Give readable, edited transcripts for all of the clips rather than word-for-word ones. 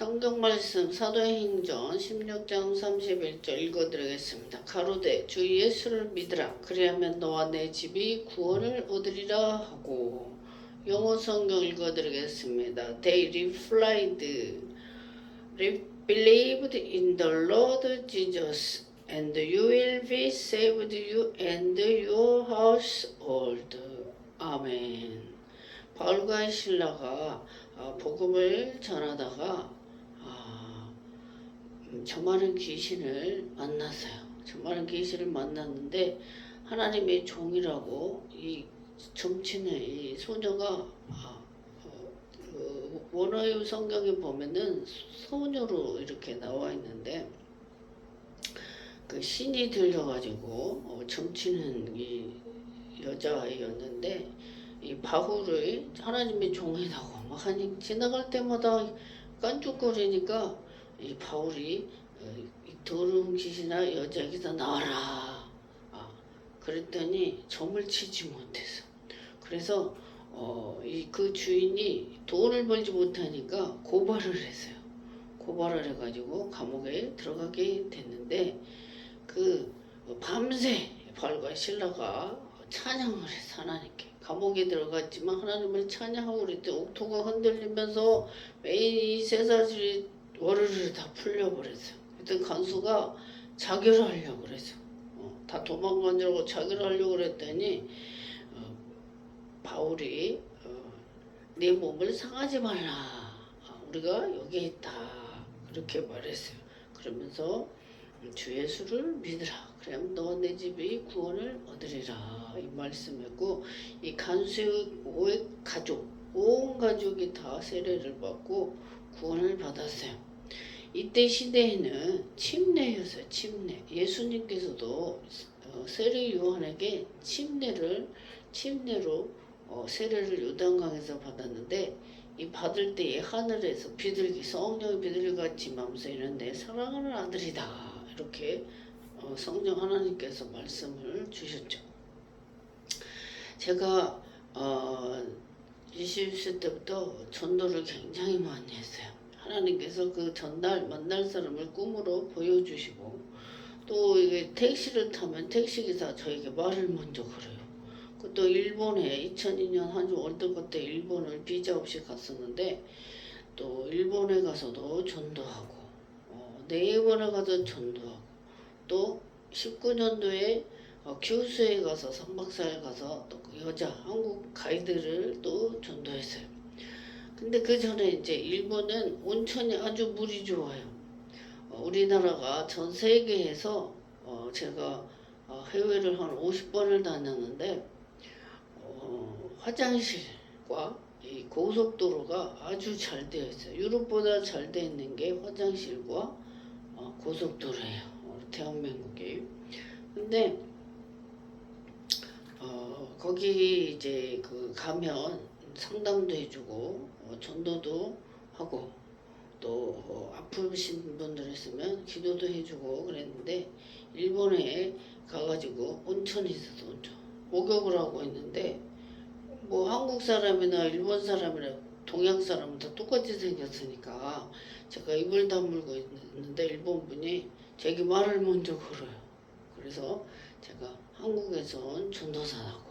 성경 말씀 사도행전 16장 31절 읽어드리겠습니다. 가로되 주 예수를 믿으라. 그리하면 너와 내 집이 구원을 얻으리라 하고. 영어 성경 읽어드리겠습니다. They replied, believed in the Lord Jesus, and you will be saved, you and your household. 아멘. 바울과 실라가 복음을 전하다가 저 많은 귀신을 만났어요. 저 많은 귀신을 만났는데 하나님의 종이라고 이 점치는 이 소녀가 원어의 성경에 보면은 소녀로 이렇게 나와 있는데 그 신이 들려가지고 점치는 이 여자아이였는데 이 바울을 하나님의 종이라고 막 하니 지나갈 때마다 깐죽거리니까 이 바울이 이 더러운 귀신아 여자에게서 나와라. 그랬더니 점을 치지 못해서 그래서 그 주인이 돈을 벌지 못하니까 고발을 했어요. 고발을 해가지고 감옥에 들어가게 됐는데 그 밤새 바울과 실라가 찬양을 했어. 하나님께. 감옥에 들어갔지만 하나님을 찬양하고 그랬더니 옥토가 흔들리면서 매일 이 쇠사슬이 월요일을 다 풀려버렸어요. 그때 간수가 자결을 하려고 그랬어. 다 도망가려고 자결을 하려고 그랬더니 바울이 내 몸을 상하지 말라. 우리가 여기 있다. 그렇게 말했어요. 그러면서 주 예수를 믿으라. 그러면 너와 내 집이 구원을 얻으리라. 이 말씀했고 이 간수의 가족, 온 가족이 다 세례를 받고 구원을 받았어요. 이때 시대에는 침례였어요. 침례. 예수님께서도 세례 요한에게 침례로 세례를 요단강에서 받았는데 이 받을 때에 하늘에서 비둘기, 성령의 비둘기 같이 맘서 이런데 사랑하는 아들이다. 이렇게 성령 하나님께서 말씀을 주셨죠. 제가 20세 때부터 전도를 굉장히 많이 했어요. 하나님께서 그 전날 만날 사람을 꿈으로 보여주시고 또 이게 택시를 타면 택시기사 저에게 말을 먼저 걸어요. 또 일본에 2002년 한주 월드컵 때 일본을 비자 없이 갔었는데 또 일본에 가서도 전도하고 4번에 가서 전도하고 또 19년도에 교수에 가서 3박 4일 가서 또 그 여자 한국 가이드를 또 전도했어요. 근데 그 전에 이제 일본은 온천이 아주 물이 좋아요. 우리나라가 전 세계에서 제가 해외를 한 50번을 다녔는데 화장실과 이 고속도로가 아주 잘 되어 있어요. 유럽보다 잘 되어 있는 게 화장실과 고속도로예요. 대한민국이. 근데 거기 이제 그 가면 상담도 해주고 전도도 하고 또 아프신 분들 있으면 기도도 해주고 그랬는데 일본에 가가지고 온천이 있어서 온천 목욕을 하고 있는데 뭐 한국 사람이나 일본 사람이나 동양 사람은 다 똑같이 생겼으니까 제가 입을 다물고 있는데 일본 분이 제게 말을 먼저 걸어요. 그래서 제가 한국에서 온 전도사라고.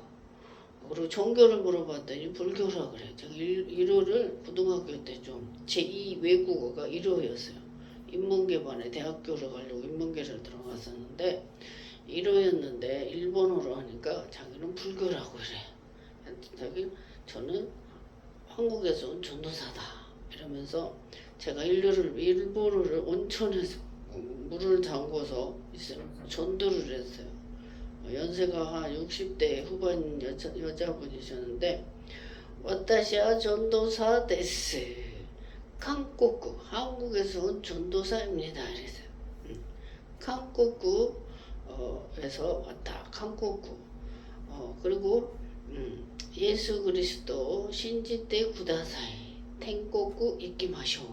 그리고 종교를 물어봤더니 불교라 그래. 제가 일어를 고등학교 때 좀 제2 외국어가 일어였어요. 인문계반에 대학교를 가려고 인문계를 들어갔었는데 일어였는데 일본어로 하니까 자기는 불교라고 그래. 저는 한국에서 온 전도사다. 이러면서 제가 일본어를 온천에서 물을 담궈서 전도를 했어요. 연세가 한 60대 후반 여자분이셨는데 와타시와 전도사 데스. 한국구 한국에서 온 전도사입니다. 이랬어요. 한국구에서 왔다. 한국구. 그리고 예수 그리스도 신지때 구다사이 텐코쿠 이키마쇼.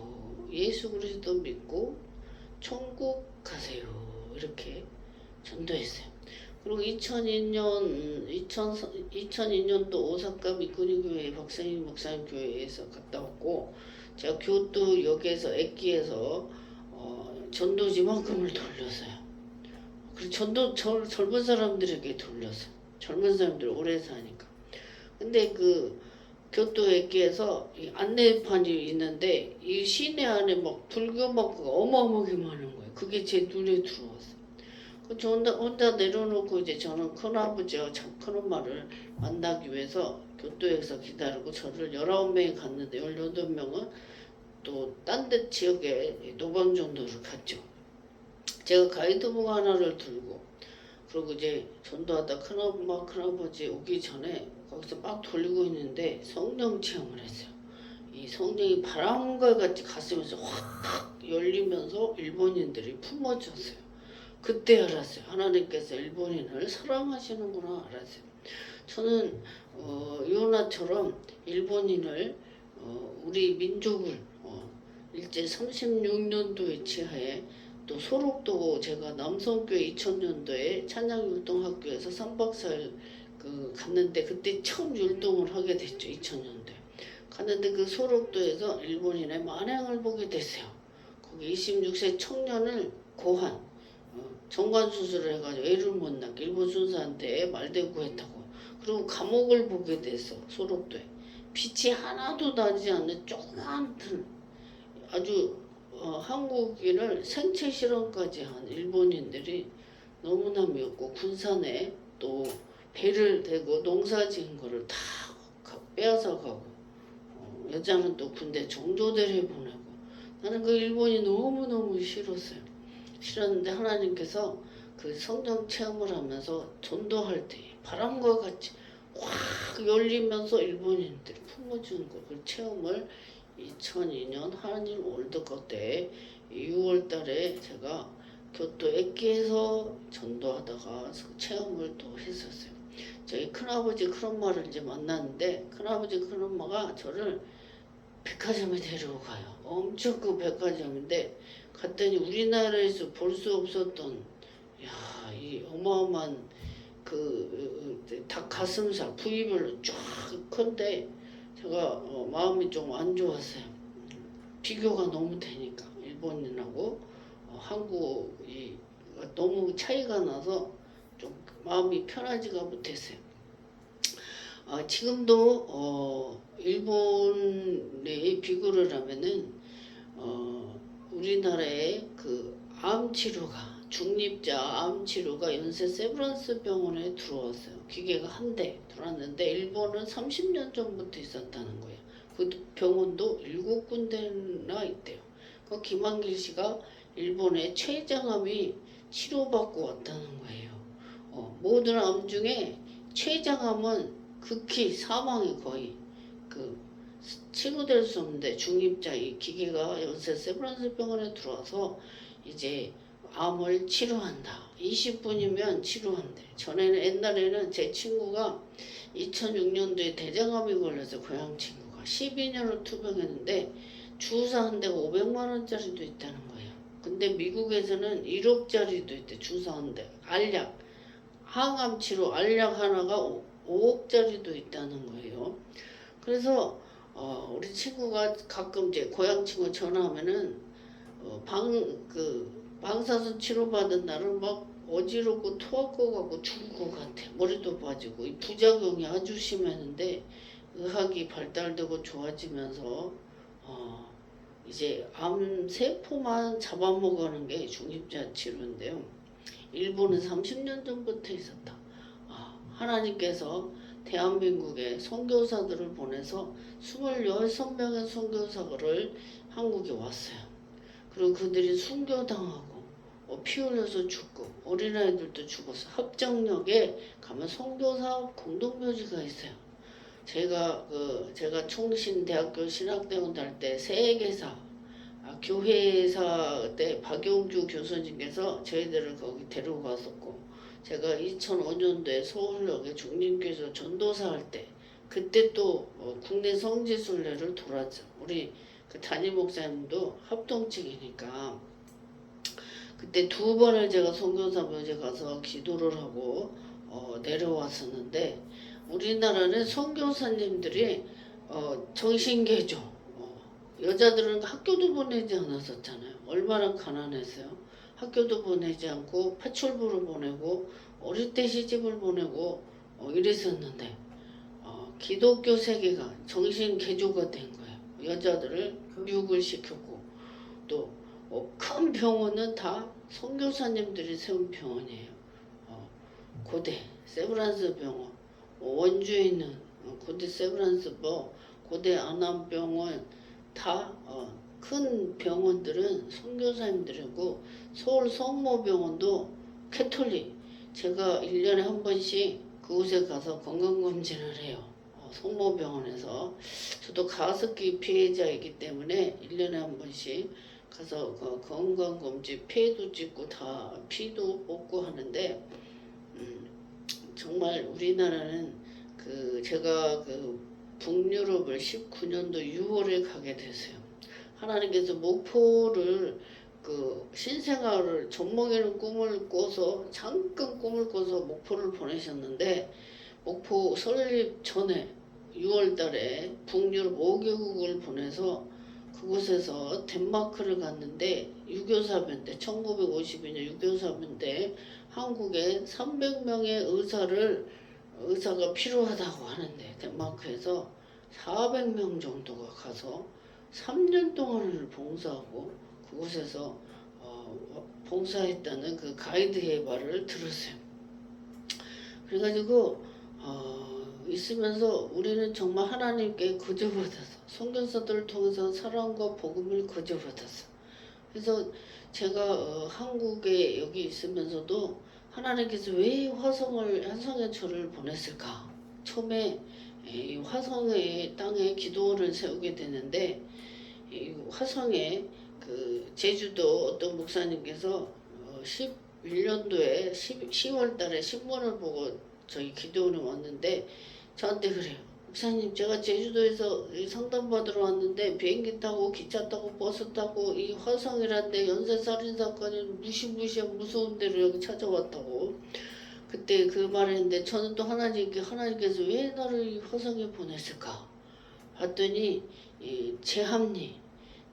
예수 그리스도 믿고 천국 가세요. 이렇게 전도했어요. 그리고 2002년도 오사카 미쿠니교회 박사님 목사님 교회에서 갔다 왔고 제가 교토역에서 액기에서 전도지만큼을 돌렸어요. 그리고 젊은 사람들에게 돌렸어요. 젊은 사람들 오래 사니까. 근데 그 교토 액기에서 이 안내판이 있는데 이 시내 안에 막 불교 막가 어마어마하게 많은 거예요. 그게 제 눈에 들어왔어요. 저 혼자 내려놓고 이제 저는 큰아버지와 큰엄마를 만나기 위해서 교토역에서 기다리고 저를 19명이 갔는데 18명은 또 딴 데 지역에 노방전도를 갔죠. 제가 가이드북 하나를 들고 그리고 이제 전도하다 큰엄마 큰아버지 오기 전에 거기서 막 돌리고 있는데 성령 체험을 했어요. 이 성령이 바람과 같이 가슴에서 확 열리면서 일본인들이 품어졌어요. 그때 알았어요. 하나님께서 일본인을 사랑하시는구나 알았어요. 저는 요나처럼 일본인을 우리 민족을 일제 36년도에 치하에 또 소록도 제가 남성교회 2000년도에 찬양율동학교에서 3박 4일 갔는데 그때 처음 율동을 하게 됐죠. 2000년도에 갔는데 그 소록도에서 일본인의 만행을 보게 됐어요. 거기 26세 청년을 고한 정관 수술을 해가지고 애를 못 낳게 일본 순사한테 말대꾸 했다고. 그리고 감옥을 보게 됐어. 소록도에 빛이 하나도 나지 않는 조그만 들 아주 한국인을 생체 실험까지 한 일본인들이 너무나 미웠고 군산에 또 배를 대고 농사 지은 거를 다 빼앗아 가고 여자는 또 군대 정조대를 보내고 나는 그 일본이 너무너무 싫었는데 하나님께서 그 성령 체험을 하면서 전도할 때 바람과 같이 확 열리면서 일본인들이 품어주는 거 그 체험을 2002년 한일 월드컵 때 6월 달에 제가 교토 액기에서 전도하다가 체험을 또 했었어요. 저희 큰아버지 큰엄마를 이제 만났는데 큰아버지 큰엄마가 저를 백화점에 데려가요. 엄청 그 백화점인데 갔더니 우리나라에서 볼 수 없었던 이 어마어마한 닭 가슴살 부위별로 쫙 큰데 제가 마음이 좀 안 좋았어요. 비교가 너무 되니까 일본인하고 한국이 너무 차이가 나서 좀 마음이 편하지가 못했어요. 지금도 일본에 비교를 하면은 우리나라의 그 암 치료가 중립자 암 치료가 연세 세브란스 병원에 들어왔어요. 기계가 한 대 들어왔는데 일본은 30년 전부터 있었다는 거예요. 그 병원도 7군데나 있대요. 그 김한길 씨가 일본의 췌장암이 치료받고 왔다는 거예요. 모든 암 중에 췌장암은 극히 사망이 거의 치료될 수 없는데 중립자 이 기계가 연세 세브란스 병원에 들어와서 이제 암을 치료한다. 20분이면 치료한대. 전에는 옛날에는 제 친구가 2006년도에 대장암이 걸려서 고향 친구가 12년을 투병했는데 주사 한 대가 500만 원짜리도 있다는 거예요. 근데 미국에서는 1억짜리도 있대. 주사 한 대. 알약 항암 치료 알약 하나가 5억짜리도 있다는 거예요. 그래서 우리 친구가 가끔 이제 고향 친구 전화하면은 방사선 치료받은 날은 막 어지럽고 토할 것 같고 죽을 것 같아. 머리도 빠지고 이 부작용이 아주 심했는데 의학이 발달되고 좋아지면서 이제 암 세포만 잡아먹는 게 중립자 치료인데요. 일본은 30년 전부터 있었다. 하나님께서 대한민국에 선교사들을 보내서 26명의 선교사를 한국에 왔어요. 그리고 그들이 순교당하고 피 흘려서 죽고 어린아이들도 죽어서 합정역에 가면 선교사 공동묘지가 있어요. 제가 총신대학교 신학대원 달 때 세계사 교회사 때 박용주 교수님께서 저희들을 거기 데려갔었고 제가 2005년도에 서울역에 중림교에서 전도사 할 때 그때 또 국내 성지순례를 돌았죠. 우리 그 담임 목사님도 합동측이니까 그때 2번을 제가 선교사 묘지에 가서 기도를 하고 내려왔었는데 우리나라는 선교사님들이 정신계죠. 여자들은 학교도 보내지 않았었잖아요. 얼마나 가난했어요. 학교도 보내지 않고 파출부를 보내고 어릴 때 시집을 보내고 이랬었는데 기독교 세계가 정신 개조가 된 거예요. 여자들을 교육을 시켰고 또 큰 병원은 다 선교사님들이 세운 병원이에요. 고대 세브란스 병원, 원주에 있는 고대 세브란스 고대 안암병원 다 큰 병원들은 선교사님들이고 서울 성모병원도 캐톨릭. 제가 1년에 한 번씩 그곳에 가서 건강검진을 해요. 성모병원에서. 저도 가습기 피해자이기 때문에 1년에 한 번씩 가서 건강검진 폐도 찍고 다 피도 뽑고 하는데 정말 우리나라는 제가 북유럽을 19년도 6월에 가게 됐어요. 하나님께서 목포를 신생아를 젖먹이는 꿈을 꿔서 잠깐 꿈을 꿔서 목포를 보내셨는데 목포 설립 전에 6월 달에 북유럽 5개국을 보내서 그곳에서 덴마크를 갔는데 유교사변 때 1952년 유교사변 때 한국에 300명의 의사가 필요하다고 하는데 덴마크에서 400명 정도가 가서 3년 동안을 봉사하고 그곳에서 봉사했다는 그 가이드의 말을 들었어요. 그래가지고 있으면서 우리는 정말 하나님께 거저받아서 선교사들을 통해서 사랑과 복음을 거저받았어. 그래서 제가 한국에 여기 있으면서도 하나님께서 왜 화성에 저를 보냈을까? 처음에 이 화성의 땅에 기도원을 세우게 되는데 이 화성에 제주도 어떤 목사님께서 11년도에 10월 달에 신문을 보고 저희 기도원에 왔는데 저한테 그래요. 목사님, 제가 제주도에서 상담받으러 왔는데 비행기 타고 기차 타고 버스 타고 이 화성이란데 연쇄살인 사건이 무시무시한 무서운 데로 여기 찾아왔다고. 그때 그 말했는데 저는 또 하나님께서 왜 나를 이 화성에 보냈을까 봤더니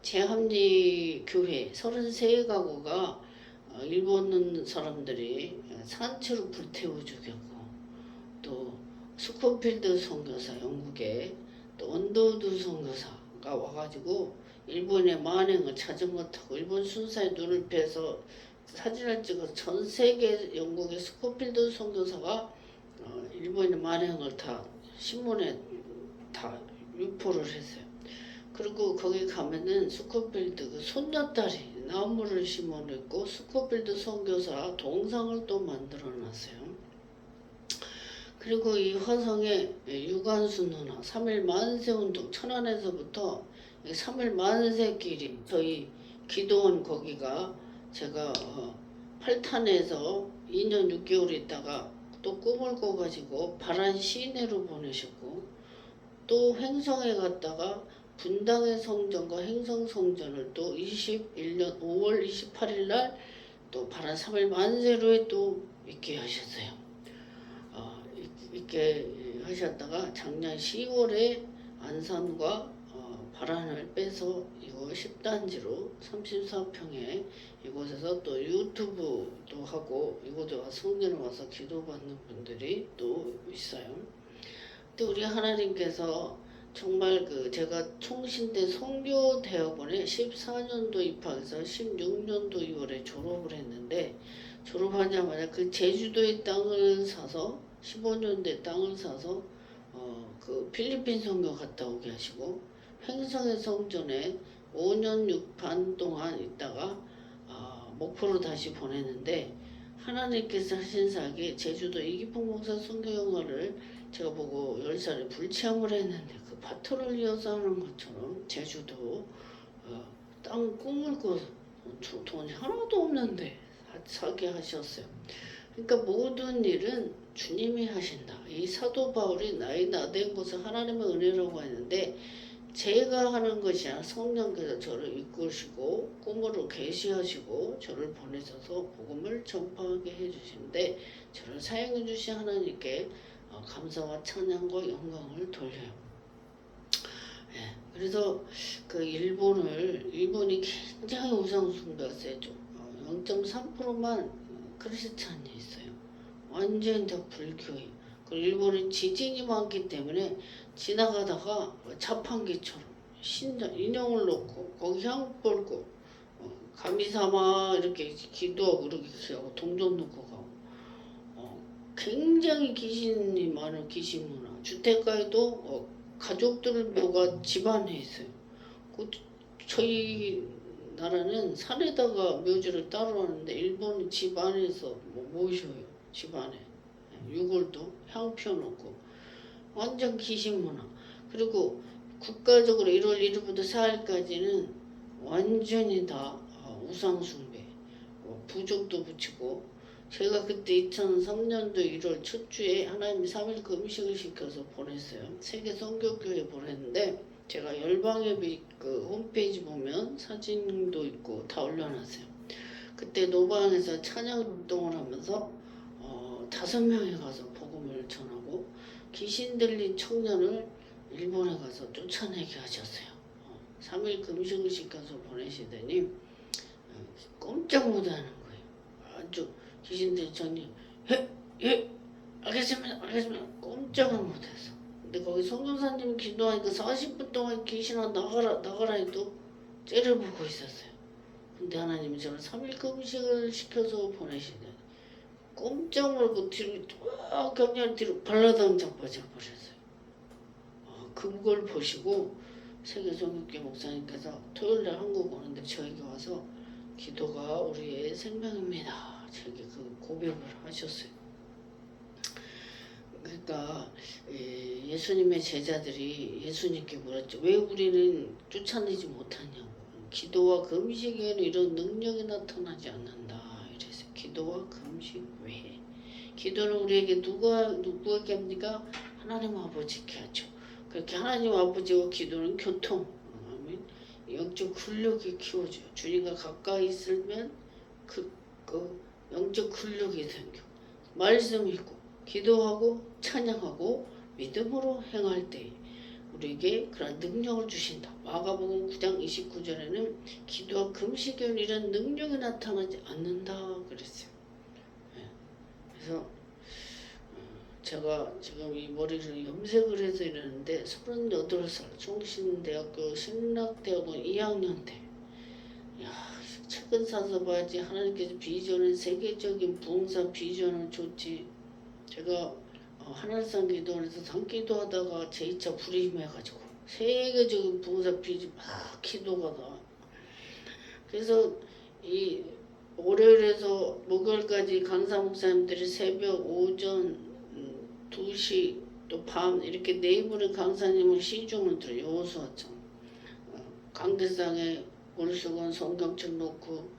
제합리 교회 33가구가 일본 사람들이 산채로 불태워 죽였고 또 스코필드 선교사 영국에 또 언더우드 선교사가 와가지고 일본의 만행을 자전거 타고 일본 순사에 눈을 빼서 사진을 찍어서 전 세계 영국의 스코필드 선교사가 일본의 만행을 다 신문에 다 유포를 했어요. 그리고 거기 가면은 스코필드 손녀딸이 나무를 심어냈고 스코필드 선교사 동상을 또 만들어 놨어요. 그리고 이 화성에 유관순 누나 3일 만세운동 천안에서부터 3일 만세길이 저희 기도원 거기가 제가 8탄에서 2년 6개월 있다가 또 꿈을 꿔가지고 바란 시내로 보내셨고 또 횡성에 갔다가 분당의 성전과 행성 성전을 또 21년 5월 28일 날 또 바란 3일 만세로에 또 있게 하셨어요. 있게 하셨다가 작년 10월에 안산과 바란을 빼서 이거 10단지로 34평에 이곳에서 또 유튜브도 하고 이곳에 와서 성전에 와서 기도받는 분들이 또 있어요. 근데 우리 하나님께서 정말 제가 총신대 선교대학원에 14년도 입학해서 16년도 2월에 졸업을 했는데 졸업하자마자 그 제주도의 땅을 사서 15년대 땅을 사서 필리핀 선교 갔다 오게 하시고 횡성의 성전에 5년 반 동안 있다가 목포로 다시 보내는데 하나님께서 하신 사역이 제주도 이기풍 목사 선교 영화를 제가 보고 10살에 불체험을 했는데 그 바토를 이어서 하는 것처럼 제주도 땅 꿈을 꿔서 돈이 하나도 없는데 사게 하셨어요. 그러니까 모든 일은 주님이 하신다. 이 사도 바울이 나이 나된 것을 하나님의 은혜라고 하는데 제가 하는 것이 아니라 성령께서 저를 이끄시고 꿈으로 계시하시고 저를 보내셔서 복음을 전파하게 해주시는데 저를 사용해 주신 하나님께 감사와 찬양과 영광을 돌려요. 예, 그래서 그 일본이 굉장히 우상 숭배가 세죠. 0.3%만 크리스찬이 있어요. 완전 다 불교예요. 그 일본은 지진이 많기 때문에 지나가다가 자판기처럼 신전 인형을 놓고 거기 향 뻘고 가미사마 이렇게 기도하고 이렇게 하고 동전 놓고 가고 굉장히 귀신이 많은 귀신 문화. 주택가에도 가족들 묘가 집안에 있어요. 저희 나라는 산에다가 묘지를 따로 하는데 일본은 집 안에서 모셔요. 집 안에 유골도 향 피워놓고 완전 귀신 문화. 그리고 국가적으로 1월 1일부터 4일까지는 완전히 다 우상 숭배, 부적도 붙이고. 제가 그때 2003년도 1월 첫 주에 하나님이 3일 금식을 시켜서 보냈어요. 세계 선교교회 보냈는데 제가 열방예비 그 홈페이지 보면 사진도 있고 다 올려놨어요. 그때 노방에서 찬양 운동을 하면서 5명이 가서 복음을 전하고 귀신 들린 청년을 일본에 가서 쫓아내게 하셨어요. 3일 금식을 시켜서 보내시더니 꼼짝 못하는 거예요. 아주 귀신 들린 청년 예 알겠습니다 꼼짝을 못해서. 근데 거기 성경사님이 기도하니까 40분 동안 귀신아 나가라 해도 째려보고 있었어요. 근데 하나님이 저를 3일 금식을 시켜서 보내시더니 꼼짝 말고 뒤로 격렬 뒤로 발라당장 빠져버렸어요. 그걸 보시고 세계성교회 목사님께서 토요일날 한국 오는데 저에게 와서 기도가 우리의 생명입니다. 저에게 그 고백을 하셨어요. 그러니까 예수님의 제자들이 예수님께 물었죠. 왜 우리는 쫓아내지 못하냐고. 기도와 금식에는 이런 능력이 나타나지 않는다. 이래서 기도와 금식 외에. 기도는 우리에게 누구에게 합니까? 하나님 아버지께 하죠. 그렇게 하나님 아버지와 기도는 교통, 영적 근력이 키워줘요. 주님과 가까이 있으면 그 영적 근력이 생겨. 말씀 읽고 기도하고 찬양하고 믿음으로 행할 때 우리에게 그런 능력을 주신다. 마가복음 9장 29절에는 기도와 금식에는 이런 능력이 나타나지 않는다 그랬어요. 그래서 제가 지금 이 머리를 염색을 해서 이러는데 38살 총신대학교 신락대학원 2학년 때 책은 사서 봐야지 하나님께서 비전은 세계적인 부흥사 비전을 줬지. 제가 하늘산 기도원에서 산기도하다가 제2차 불임해가지고 세계적인 부흥사 비전 막 기도가 나. 그래서 이 월요일에서 목요일까지 강사 목사님들이 새벽 오전 2시 또 밤 이렇게 네 분의 강사님을 시중을 들어요. 여호수아처럼 강대상에 오르시건 성경책 놓고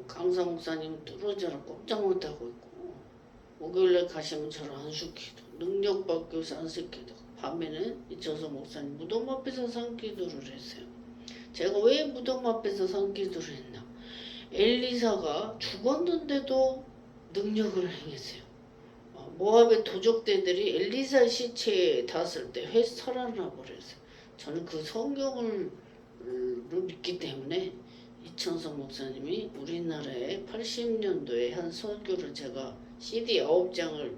강사 목사님 뚫어져라 꼼짝 못하고 있고 목요일에 가시면 저를 안수기도 능력받기 위해서 안수기도 밤에는 이천석 목사님 무덤 앞에서 산기도를 했어요. 제가 왜 무덤 앞에서 산기도를 했나? 엘리사가 죽었는데도 능력을 행했어요. 모압의 도적대들이 엘리사 시체에 닿았을 때 살아나 버렸어요. 저는 그 성경을 믿기 때문에 이천석 목사님이 우리나라에 80년도에 한 설교를 제가 CD 9장을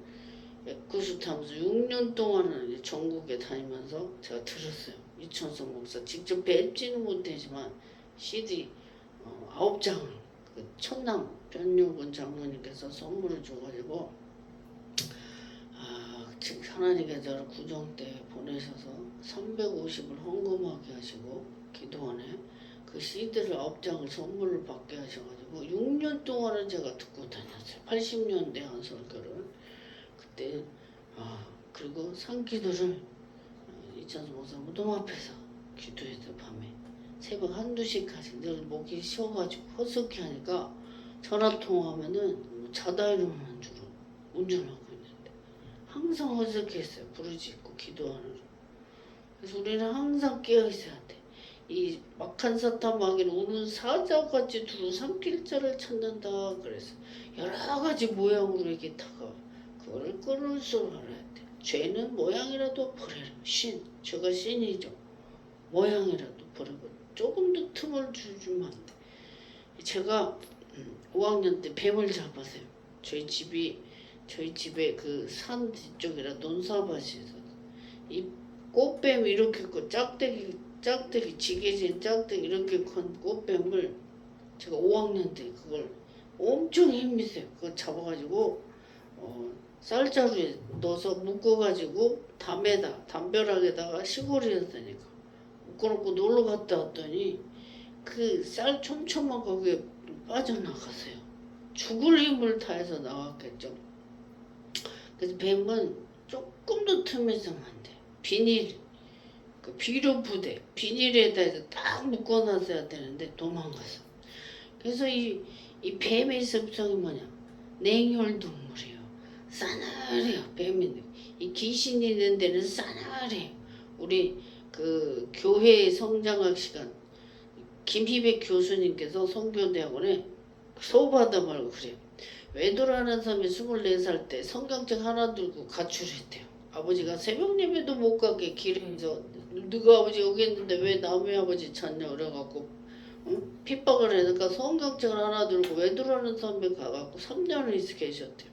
구수 타면서 6년 동안은 전국에 다니면서 제가 들었어요. 이천석 목사 직접 뵙지는 못하지만 CD 9장을 그 천남 변용근 장로님께서 선물을 줘가지고 지금 하나님께서 저를 구정 때 보내셔서 350을 헌금하게 하시고 기도원에 그 CD를 9장을 선물을 받게 하셔가지고 6년 동안은 제가 듣고 다녔어요. 80년대 한 설교를. 그때 그리고 산기도를 이천수 목사 무덤 앞에서 기도했어요. 밤에 새벽 1~2시까지 늘 목이 쉬어가지고 허스키 하니까 전화통화하면은 자다 일어나는 줄은 운전하고 있는데 항상 허스키했어요. 부르짖고 기도하는. 그래서 우리는 항상 깨어있어야 돼. 이 막한 사탄 마귀는 우는 사자같이 두루 삼킬 자를 찾는다 그래서 여러 가지 모양으로 이게 다가와요. 그거를 끊을 줄 알아야 돼. 죄는 모양이라도 버려라. 죄가 신이죠. 모양이라도 버리고 조금 더 틈을 주면 안 돼. 제가 5학년 때 뱀을 잡았어요. 저희 집에 그 산 뒤쪽이라 논사밭이어서 이 꽃뱀 이렇게 큰 짝대기 지게진 짝대기 이렇게 큰 꽃뱀을 제가 5학년 때 그걸 엄청 힘이 세요. 그거 잡아가지고 쌀자루에 넣어서 묶어가지고 담벼락에다가 시골이었으니까 묶어놓고 놀러 갔다 왔더니 그 쌀 촘촘한 거기에 빠져나갔어요. 죽을 힘을 다해서 나왔겠죠. 그래서 뱀은 조금 더 틈이 있으면 안 돼. 비닐, 그 비료 부대, 비닐에다 해서 딱 묶어놨어야 되는데 도망갔어. 그래서 이 뱀의 습성이 뭐냐? 냉혈동물이에요. 싸늘해요. 뱀이. 이 귀신이 있는 데는 싸늘해요. 우리 그 교회 성장학 시간 김희백 교수님께서 성교대학원에 수업하다 말고 그래요. 외도라는 사람이 24살 때 성경책 하나 들고 가출했대요. 아버지가 새벽 예배도 못 가게 길에서 너가 아버지 여기 있는데 왜 남의 아버지 찾냐 그래갖고 핍박을 해니까 성경책을 하나 들고 외도라는 사람이 가갖고 3년을 있어 계셨대요.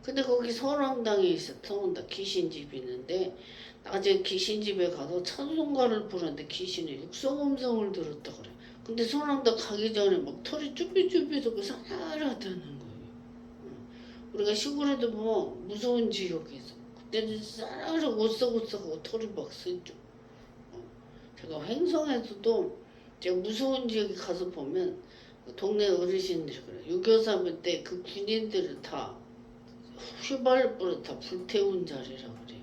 근데 거기 선왕당에 있어. 선왕당 귀신집이 있는데 낮에 귀신집에 가서 찬송가를 부르는데 귀신이 육성음성을 들었다 그래. 근데 선왕당 가기 전에 막 털이 쭈삐쭈삐해서 그 싸늘하다는 거예요. 우리가 시골에도 보면 무서운 지역이 있어. 그때는 싸늘하고 오싹오싹하고 털이 막 쓰죠. 제가 횡성에서도 제가 무서운 지역에 가서 보면 동네 어르신들이 그래. 6.25 때 그 군인들을 다 휘발유로 다 불태운 자리라고 그래요.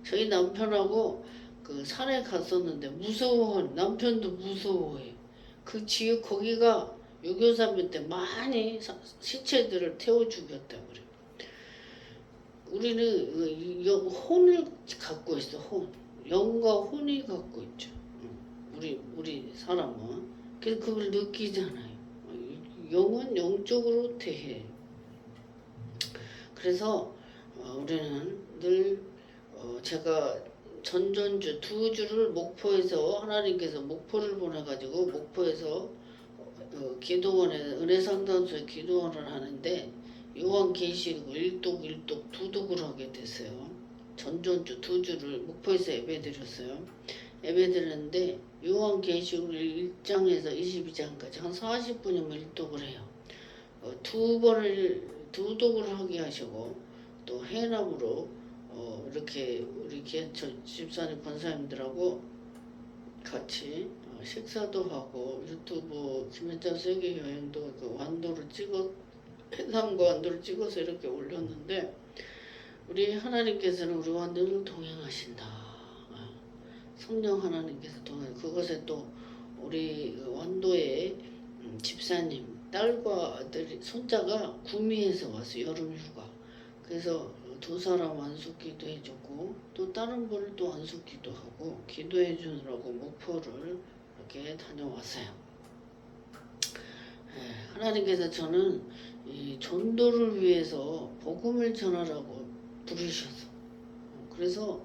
저희 남편하고 그 산에 갔었는데 남편도 무서워해. 그 지역 거기가 6.25 때 많이 시체들을 태워 죽였다고 그래요. 우리는 혼을 갖고 있어. 영과 혼이 갖고 있죠. 우리 사람은. 그래서 그걸 느끼잖아요. 영은 영적으로 대해. 그래서 우리는 늘 제가 전전주 2주를 목포에서 하나님께서 목포를 보내가지고 목포에서 기도원에 은혜상담소에 기도원을 하는데 요한계시록 1독 2독을 하게 됐어요. 전전주 2주를 목포에서 예배드렸어요. 예배드렸는데 요한계시록 1장에서 22장까지 한 40분이면 1독을 해요. 2독을 하게 하시고 또 해남으로 이렇게 우리 집사님 권사님들하고 같이 식사도 하고 유튜브 김현자 세계여행도 그 해남과 완도를 찍어서 이렇게 올렸는데 우리 하나님께서는 우리와 늘 동행하신다. 성령 하나님께서 그것에 또 우리 완도의 집사님 딸과 아들이 손자가 구미에서 왔어요. 여름휴가. 그래서 2사람 안숙기도 해줬고 또 다른 분을 또 안숙기도 하고 기도해 주느라고 목포를 이렇게 다녀왔어요. 하나님께서 저는 이 전도를 위해서 복음을 전하라고 부르셔서 그래서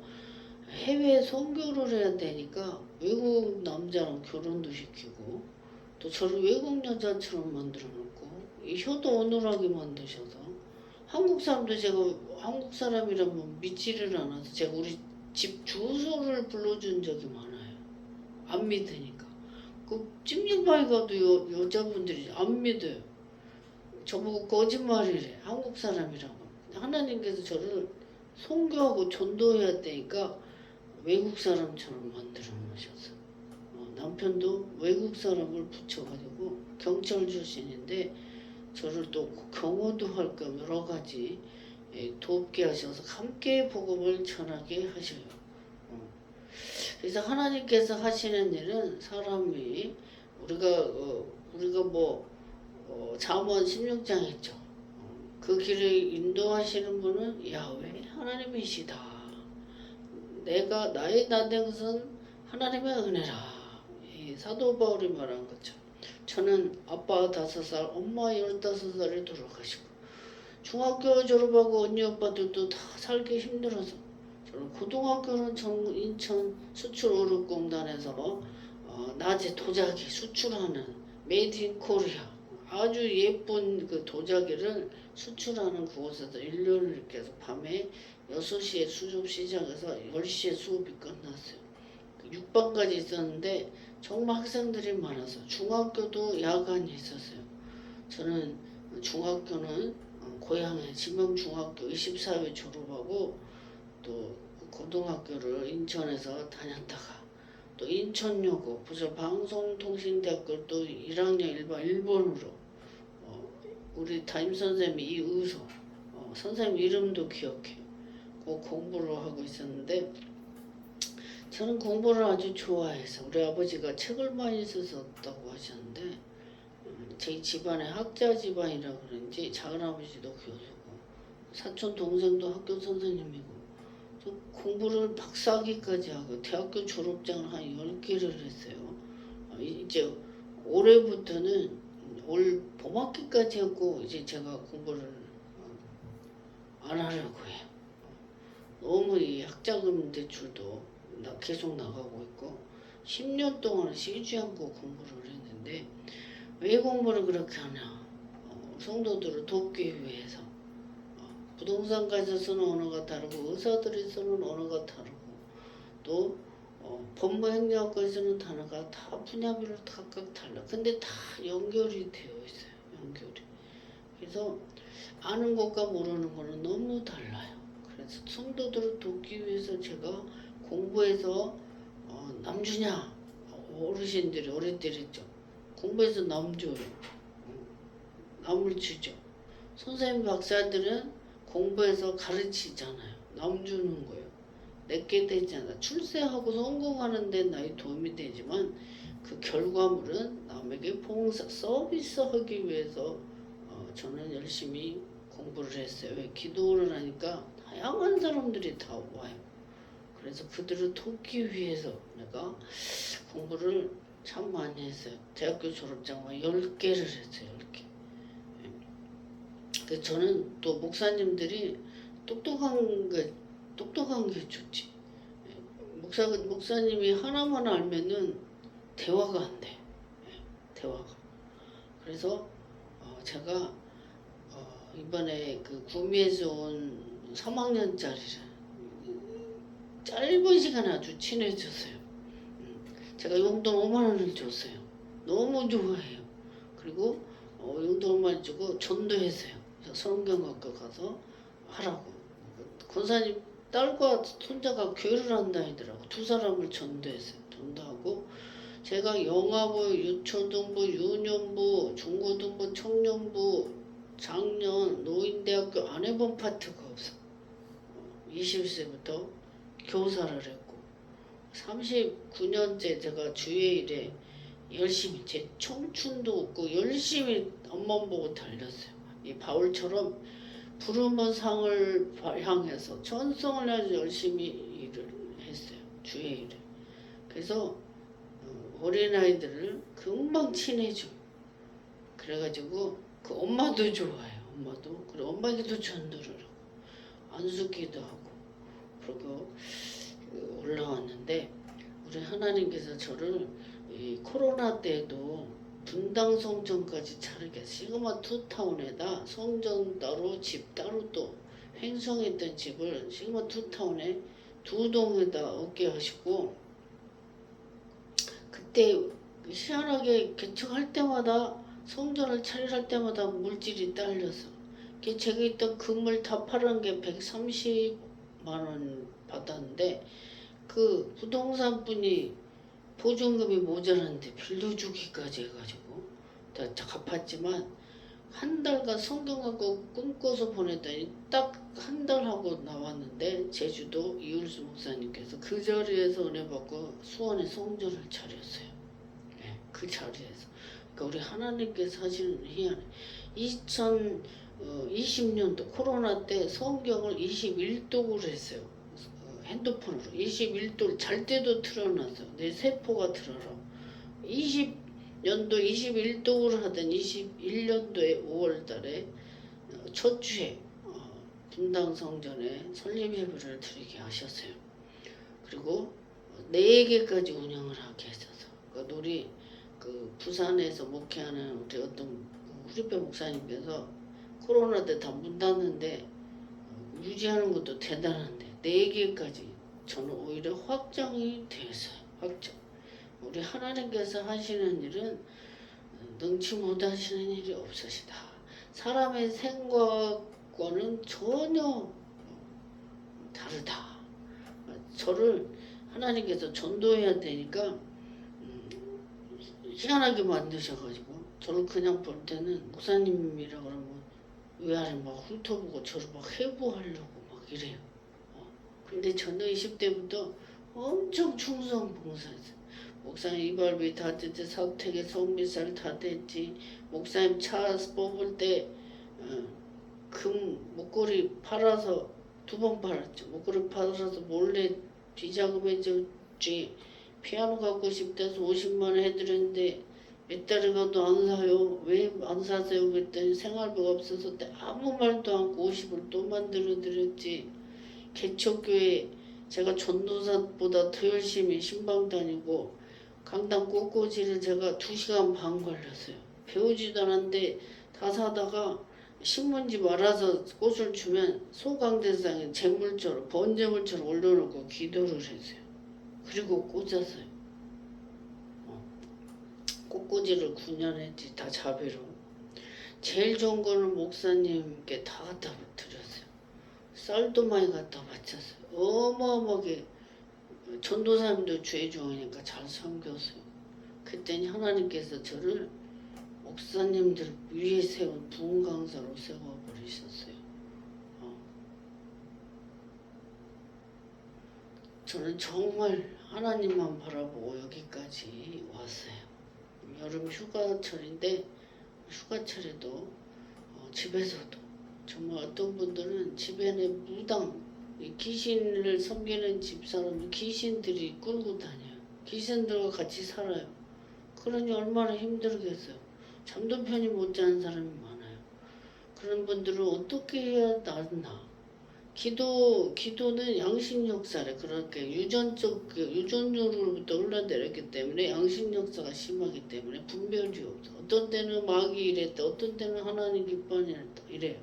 해외 선교를 해야 되니까 외국 남자랑 결혼도 시키고 또 저를 외국 여자처럼 만들어 놓고 이 효도 어눌하게 만드셔서 한국 사람도 제가 한국 사람이라면 믿지를 않아서 제가 우리 집 주소를 불러준 적이 많아요. 안 믿으니까. 그 찜질방에 가도 여자분들이 안 믿어요. 저보고 거짓말이래. 한국 사람이라고. 하나님께서 저를 선교하고 전도해야 되니까 외국 사람처럼 만들어 놓으셔서 남편도 외국 사람을 붙여가지고 경찰 출신인데 저를 또 경호도 할 겸 여러 가지 돕게 하셔서 함께 복음을 전하게 하셔요. 그래서 하나님께서 하시는 일은 사람이 우리가 뭐 잠언 16장 했죠. 그 길을 인도하시는 분은 야훼 하나님이시다. 나의 나된 하나님의 은혜라. 사도 바울이 말한 것처럼 저는 아빠 5살, 엄마 15살에 돌아가시고 중학교 졸업하고 언니 오빠들도 다 살기 힘들어서 저는 고등학교는 인천 수출어록공단에서 낮에 도자기 수출하는 메이드 인 코리아 아주 예쁜 그 도자기를 수출하는 그곳에서 1년을 계속 밤에 6시에 수업 시작해서 10시에 수업이 끝났어요. 6반까지 있었는데 정말 학생들이 많아서 중학교도 야간이 있었어요. 저는 중학교는 고향에 지명중학교 24회 졸업하고 또 고등학교를 인천에서 다녔다가 또 인천여고 부서 방송통신대학교 또 1학년 1반 일본으로 우리 담임선생님이 이의소 선생님 이름도 기억해요. 그 공부를 하고 있었는데 저는 공부를 아주 좋아해서 우리 아버지가 책을 많이 썼다고 하셨는데 저희 집안에 학자 집안이라 그런지 작은아버지도 교수고 사촌 동생도 학교 선생님이고 공부를 박사학위까지 하고 대학교 졸업장을 한 10개를 했어요. 이제 올해부터는 올 봄학기까지 했고 이제 제가 공부를 안 하려고 해요. 너무 이 학자금 대출도 계속 나가고 있고 10년 동안 쉬지 않고 공부를 했는데 왜 공부를 그렇게 하냐? 성도들을 돕기 위해서. 부동산가에서 쓰는 언어가 다르고 의사들이 쓰는 언어가 다르고 또 법무행정학과에서는 단어가 다 분야별로 각각 달라. 근데 다 연결이 되어 있어요. 연결이. 그래서 아는 것과 모르는 거는 너무 달라요. 그래서 성도들을 돕기 위해서 제가 공부해서 남주냐 어르신들이 어렸더랬죠. 공부해서 남 줘요. 남을 주죠. 선생님 박사들은 공부해서 가르치잖아요. 남 주는 거예요. 내게 되잖아. 출세하고 성공하는 데 나의 도움이 되지만 그 결과물은 남에게 봉사, 서비스하기 위해서 저는 열심히 공부를 했어요. 왜? 기도를 하니까 다양한 사람들이 다 와요. 그래서 그들을 돕기 위해서 내가 공부를 참 많이 했어요. 대학교 졸업장만 10개를 했어요. 10개. 그래서 저는 또 목사님들이 똑똑한 게 좋지. 목사님이 하나만 알면은 대화가 안 돼. 대화가. 그래서 제가 이번에 그 구미에서 온 3학년짜리를 짧은 시간에 아주 친해졌어요. 제가 용돈 5만 원을 줬어요. 너무 좋아해요. 그리고 용돈 5만 원 주고 전도했어요. 성경학교 가서 하라고. 권사님 딸과 손자가 교회를 한다더라고. 두 사람을 전도했어요. 전도하고 제가 영아부, 유초등부, 유년부, 중고등부, 청년부, 작년, 노인대학교 안 해본 파트가 없어. 20세부터 교사를 했고 39년째 제가 주의 일에 열심히 제 청춘도 없고 열심히 앞만 보고 달렸어요. 이 바울처럼 부름은 상을 향해서 천성을 아주 열심히 일을 했어요. 주의 일을. 그래서 어린아이들을 금방 친해져. 그래가지고 그 엄마도 좋아해요. 엄마도. 그리고 엄마에게도 전도를 하고 안수기도 하고 그리고 올라왔는데 우리 하나님께서 저를 이 코로나 때도 분당 성전까지 차리게 시그마 투타운에다 성전 따로 집 따로 또 횡성했던 집을 시그마 투타운에 2동에다 얻게 하시고 그때 희한하게 개척할 때마다 성전을 차리할 때마다 물질이 딸려서 제가 있던 건물 다 팔은 게 130만 원 받았는데 그 부동산 분이 보증금이 모자랐는데 빌려주기까지 해가지고 다 갚았지만 한 달간 성경하고 꿈꿔서 보냈더니 딱 한 달 하고 나왔는데 제주도 이울수 목사님께서 그 자리에서 은혜 받고 수원에 성전을 차렸어요. 네, 그 자리에서. 그러니까 우리 하나님께서 하시는 희한해. 2020년도 코로나 때 성경을 21독을 했어요. 핸드폰으로 21도를 잘 때도 틀어놨어. 내 세포가 틀어라. 20년도 21도를 하던 21년도에 5월 달에 첫 주에 분당 성전에 설립 예배를 드리게 하셨어요. 그리고 4개까지 운영을 하게 하셔서 우리 부산에서 목회하는 우리 어떤 후리배 목사님께서 코로나 때 다 문 닫는데 유지하는 것도 대단한데 4개까지 저는 오히려 확장이 되었어요. 확장. 우리 하나님께서 하시는 일은 능치 못하시는 일이 없으시다. 사람의 생각과는 전혀 다르다. 저를 하나님께서 전도해야 되니까 희한하게 만드셔가지고 저를 그냥 볼 때는 목사님이라 그러면 위아래 막 훑어보고 저를 막 해부하려고 막 이래요. 근데 저는 20대부터 엄청 충성 봉사했어요. 목사님 이발비 다 됐지, 사택에 성미살 다 됐지, 목사님 차 뽑을 때 금 목걸이 팔아서 2번 팔았죠. 목걸이 팔아서 몰래 비자금해 줬지. 피아노 갖고 싶대서 50만 원 해드렸는데 몇 달이 가도 안 사요. 왜 안 사세요? 그랬더니 생활비가 없어서 때 아무 말도 않고 50을 또 만들어 드렸지. 개척교회 제가 전도사보다 더 열심히 신방 다니고 강당 꽃꽂이를 제가 2시간 반 걸렸어요. 배우지도 않았는데 다 사다가 신문지 말아서 꽃을 주면 소강대상에 재물처럼 번제물처럼 올려놓고 기도를 했어요. 그리고 꽂았어요. 꽃꽂이를 9년 했지. 다 자비로. 제일 좋은 거는 목사님께 다 갖다 드렸어요. 쌀도 많이 갖다 바쳤어요. 어마어마하게 전도사님도 죄 좋으니까 잘 섬겼어요. 그때는 하나님께서 저를 목사님들 위에 세운 부흥 강사로 세워버리셨어요. 저는 정말 하나님만 바라보고 여기까지 왔어요. 여름 휴가철인데 휴가철에도 집에서도 정말 어떤 분들은 집에 내 무당 귀신을 섬기는 집사람들 귀신들이 끌고 다녀요. 귀신들과 같이 살아요. 그러니 얼마나 힘들겠어요. 잠도 편히 못 자는 사람이 많아요. 그런 분들은 어떻게 해야 낫나? 기도는 양심 역사래. 그렇게 유전으로부터 흘러내렸기 때문에 양심 역사가 심하기 때문에 분별이 없어. 어떤 때는 마귀 이랬다, 어떤 때는 하나님 기뻐했다 이래요.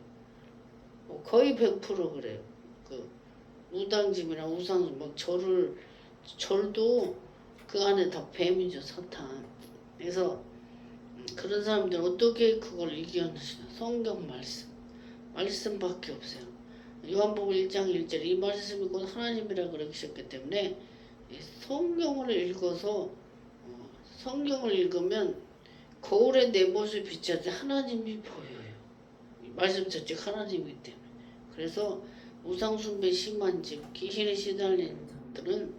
거의 100% 그래요. 무당집이나 우상 막 절도 그 안에 다 뱀이죠, 사탄. 그래서 그런 사람들은 어떻게 그걸 이겨내시나? 성경 말씀밖에 없어요. 요한복음 1장 1절 이 말씀이 곧 하나님이라 그러셨기 때문에 성경을 읽어서 성경을 읽으면 거울에 내 모습이 비춰서 하나님이 보여요. 말씀 저쪽 하나님이기 때문에. 그래서 우상숭배 심한 집, 귀신에 시달리는 사람들은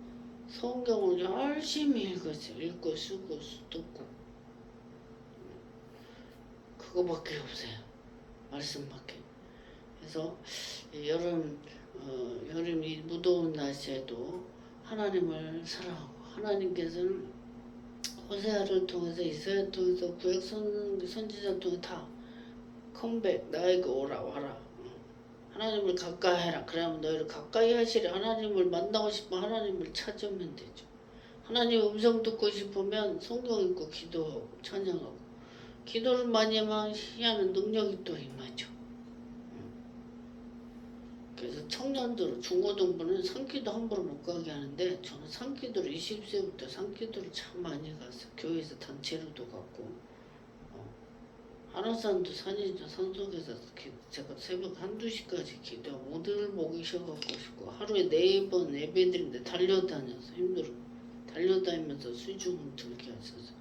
성경을 열심히 읽었어요. 읽고 쓰고 듣고 그거밖에 없어요. 말씀밖에. 그래서 여름이 무더운 날씨에도 하나님을 사랑하고 하나님께서는 호세아를 통해서 이사야를 통해서 구약 선지자를 통해 다 컴백 나에게 와라 하나님을 가까이 해라. 그러면 너희를 가까이 하시라. 하나님을 만나고 싶으면 하나님을 찾으면 되죠. 하나님 음성 듣고 싶으면 성경 읽고 기도하고 찬양하고 기도를 많이 하면 하는 능력이 또 임하죠. 그래서 청년들, 중고등부는 산기도 함부로 못 가게 하는데 저는 산기도를 20세부터 산기도를 참 많이 갔어요. 교회에서 단체로도 갔고 한라산도 산이죠. 산속에서 제가 새벽 1~2시까지 기도하고 모두를 보기 쉬어갖고 싶고 하루에 4번 예배드리는데 달려다녀서 힘들어. 달려다니면서 수중을 들게 하셔서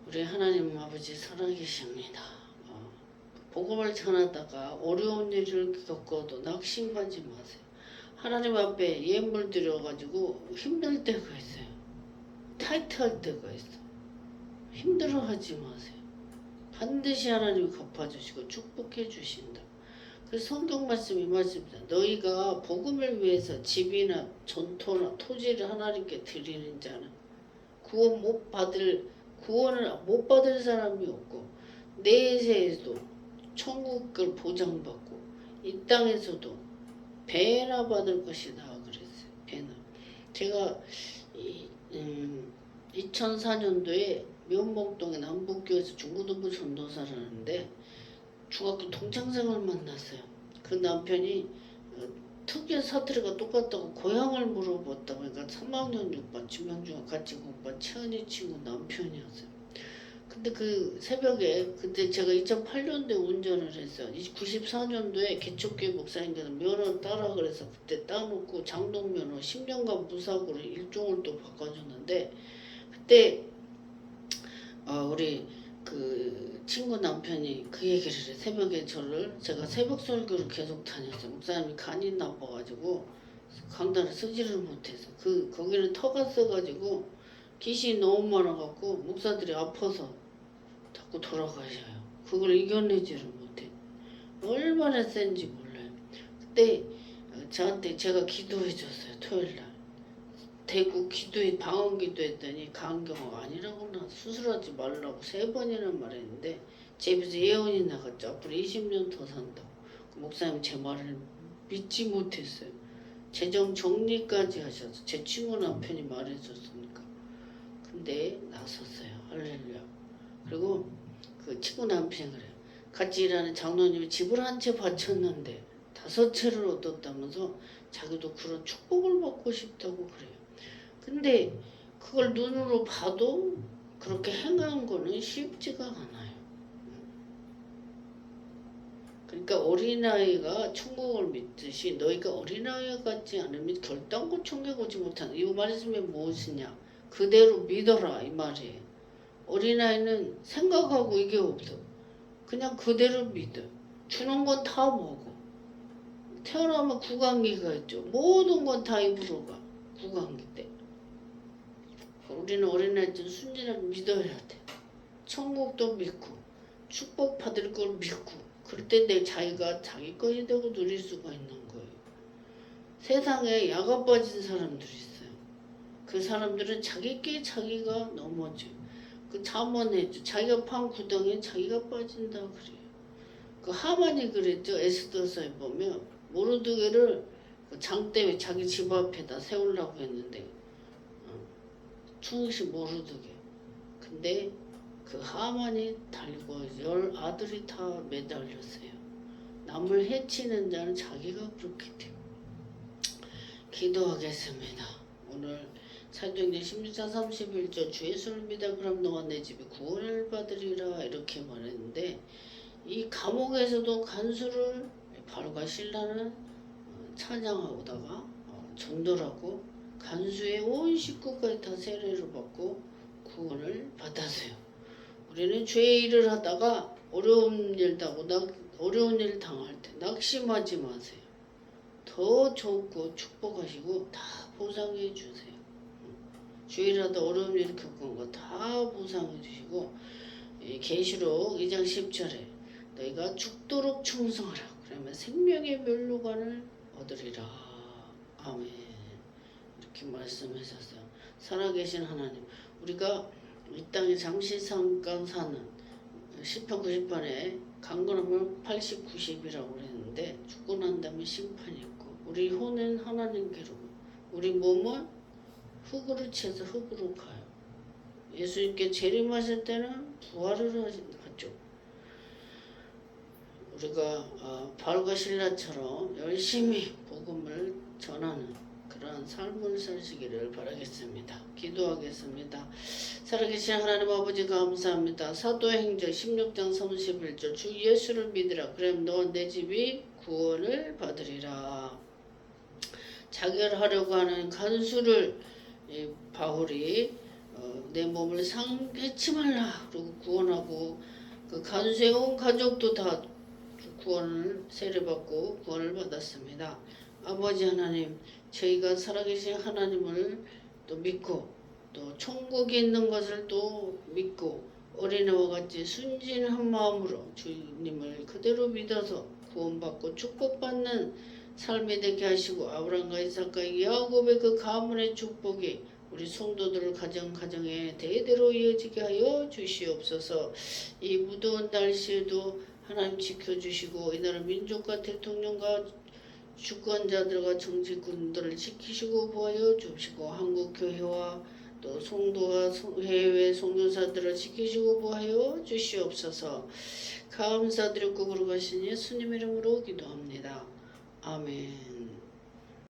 우리 하나님 아버지 살아계십니다. 복음을 전하다가 어려운 일을 겪어도 낙심하지 마세요. 하나님 앞에 예물 드려가지고 힘들 때가 있어요. 타이트할 때가 있어요. 힘들어하지 마세요. 반드시 하나님이 갚아주시고 축복해 주신다. 그래서 성경 말씀이 말씀입니다. 너희가 복음을 위해서 집이나 전토나 토지를 하나님께 드리는 자는 구원을 못 받을 사람이 없고 내세에도 천국을 보장받고 이 땅에서도 배나 받을 것이다 그랬어요. 배나. 제가 2004년도에 면목동의 남북교에서 중고등부 전도사를 하는데 중학교 동창생을 만났어요. 그 남편이 특이한 사투리가 똑같다고 고향을 물어봤다 보니까 3학년 6반 김명중과 같이 공부한 채은이 친구 남편이었어요. 근데 그 새벽에 그때 제가 2008년도에 운전을 했어요. 94년도에 개척교회 목사님께서 면허 따라 그래서 그때 따놓고 장동면허 10년간 무사고로 일종을 또 바꿔줬는데 그때 우리 그 친구 남편이 그 얘기를 해. 새벽에 제가 새벽 설교를 계속 다녔어요. 목사님이 간이 나빠가지고 강단을 쓰지를 못해서 거기는 터가 써가지고 귀신이 너무 많아갖고 목사들이 아파서 자꾸 돌아가셔요. 그걸 이겨내지를 못해. 얼마나 센지 몰라요. 그때 저한테 제가 기도해줬어요. 토요일날 대구 방언 기도했더니 간경화가 아니라구나, 수술하지 말라고 3번이나 말했는데 제 입에서 예언이 나갔죠. 앞으로 20년 더 산다고. 그 목사님 제 말을 믿지 못했어요. 재정 정리까지 하셔서 제 친구 남편이 말해줬으니까. 근데 나섰어요. 할렐루야. 그리고 그 친구 남편이 그래요. 같이 일하는 장로님이 집을 한 채 바쳤는데 5채를 얻었다면서 자기도 그런 축복을 받고 싶다고 그래요. 근데 그걸 눈으로 봐도 그렇게 행한 거는 쉽지가 않아요. 그러니까 어린아이가 천국을 믿듯이 너희가 어린아이 같지 않으면 결단코 천국 오지 못한다. 이 말씀이 무엇이냐? 그대로 믿어라 이 말이에요. 어린아이는 생각하고 이게 없어. 그냥 그대로 믿어. 주는 건 다 먹어. 태어나면 구강기가 있죠. 모든 건 다 입으로 가. 구강기 때. 우리는 어린아이들 순진하게 믿어야 돼. 천국도 믿고 축복 받을 걸 믿고 그럴 때 내 자기가 자기 것이 되고 누릴 수가 있는 거예요. 세상에 야가 빠진 사람들이 있어요. 그 사람들은 자기께 자기가 넘어져요. 그 자문해줘. 자기가 판 구덩이에 자기가 빠진다 그래요. 그 하만이 그랬죠. 에스더서에 보면 모르드게를 장 때문에 자기 집 앞에다 세우려고 했는데 충시 모르드게. 근데 그 하만이 달고 10 아들이 다 매달렸어요. 남을 해치는 자는 자기가 그렇게 돼요. 기도하겠습니다. 오늘 사도행전 16장 31절 주 예수를 믿어 그럼 너와 내 집이 구원을 받으리라 이렇게 말했는데 이 감옥에서도 간수를 바울과 실라는 찬양하다가 전도라고 간수의 온 식구까지 다 세례를 받고 구원을 받았어요. 우리는 죄의 일을 하다가 어려운 일 당할 때 낙심하지 마세요. 더 좋고 축복하시고 다 보상해 주세요. 죄의 일 하다 어려운 일 겪은 거 다 보상해 주시고 계시록 2장 10절에 너희가 죽도록 충성하라. 그러면 생명의 멸류관을 얻으리라. 아멘. 이렇게 말씀하셨어요. 살아계신 하나님, 우리가 이 땅에 잠시 잠깐 사는 10편 90편에 강건하면 80, 90이라고 그랬는데 죽고 난 다음에 심판이 있고 우리 혼은 하나님께로 우리 몸은 흙으로 채서 흙으로 가요. 예수님께 재림하실 때는 부활을 하죠. 우리가 바울과 실라처럼 열심히 복음을 전하는 그러한 삶을 사시기를 바라겠습니다. 기도하겠습니다. 살아계신 하나님 아버지 감사합니다. 사도행전 16장 31절 주 예수를 믿으라. 그럼 너 내 집이 구원을 받으리라. 자결하려고 하는 간수를 바울이 내 몸을 상해치 말라 그러고 구원하고 그 간수의 온 가족도 다 구원을 세례받고 구원을 받았습니다. 아버지 하나님, 저희가 살아계신 하나님을 또 믿고 또 천국에 있는 것을 또 믿고 어린애와 같이 순진한 마음으로 주님을 그대로 믿어서 구원받고 축복받는 삶이 되게 하시고 아브라함과 이삭과 야곱의 그 가문의 축복이 우리 성도들 가정에 대대로 이어지게 하여 주시옵소서. 이 무더운 날씨에도 하나님 지켜주시고 이 나라 민족과 대통령과 주권자들과 정치꾼들을 지키시고 보호하여 주시고 한국 교회와 또 성도와 해외 성도사들을 지키시고 보호하여 주시옵소서. 감사드리고 거룩하신 예수님 이름으로 기도합니다. 아멘.